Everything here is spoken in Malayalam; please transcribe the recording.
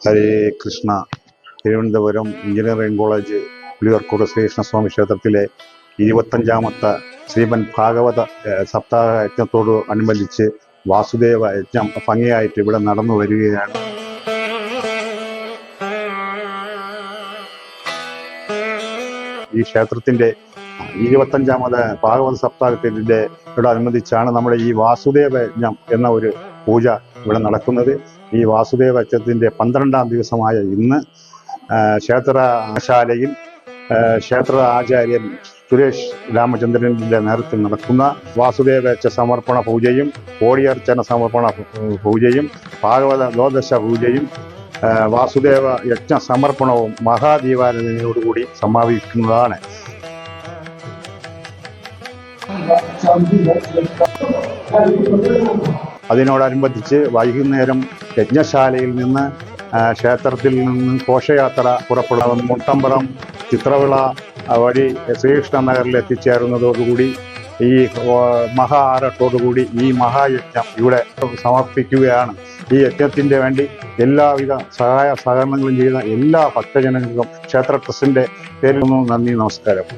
ഹരേ കൃഷ്ണ. തിരുവനന്തപുരം എഞ്ചിനീയറിംഗ് കോളേജ് പുലിയൂർക്കോട് ശ്രീകൃഷ്ണസ്വാമി ക്ഷേത്രത്തിലെ 25ാമത്തെ ശ്രീമൻ ഭാഗവത സപ്താഹ യജ്ഞത്തോട് അനുബന്ധിച്ച് വാസുദേവ യജ്ഞം ഭംഗിയായിട്ട് ഇവിടെ നടന്നു വരികയാണ്. ഈ ക്ഷേത്രത്തിന്റെ 25ാമത് ഭാഗവത സപ്താഹത്തിനോടനുബന്ധിച്ചാണ് നമ്മുടെ ഈ വാസുദേവ യജ്ഞം എന്ന ഒരു പൂജ ഇവിടെ നടക്കുന്നത്. ഈ വാസുദേവ യജ്ഞത്തിന്റെ 12ാം ദിവസമായ ഇന്ന് ക്ഷേത്രശാലയിൽ ക്ഷേത്ര ആചാര്യൻ സുരേഷ് രാമചന്ദ്രന്റെ നേതൃത്വത്തിൽ നടക്കുന്ന വാസുദേവ യജ്ഞ സമർപ്പണ പൂജയും കോടിയർച്ചന സമർപ്പണ പൂജയും ഭാഗവത ദ്വാദശ പൂജയും വാസുദേവ യജ്ഞ സമർപ്പണവും മഹാദീപാരാധനയോടുകൂടി സമാപിക്കുന്നതാണ്. അതിനോടനുബന്ധിച്ച് വൈകുന്നേരം യജ്ഞശാലയിൽ നിന്ന് ക്ഷേത്രത്തിൽ നിന്ന് ഘോഷയാത്ര പുറപ്പെടുന്ന മുട്ടമ്പറം ചിത്രവിള വഴി ശ്രീകൃഷ്ണ നഗറിൽ എത്തിച്ചേരുന്നതോടുകൂടി ഈ മഹാ ആരട്ടോടുകൂടി ഈ മഹായജ്ഞം ഇവിടെ സമർപ്പിക്കുകയാണ്. ഈ യജ്ഞത്തിന് വേണ്ടി എല്ലാവിധ സഹായ സഹകരണങ്ങളും ചെയ്ത എല്ലാ ഭക്തജനങ്ങൾക്കും ക്ഷേത്ര ട്രസ്റ്റിന്റെ പേരിൽ നിന്നും നന്ദി, നമസ്കാരം.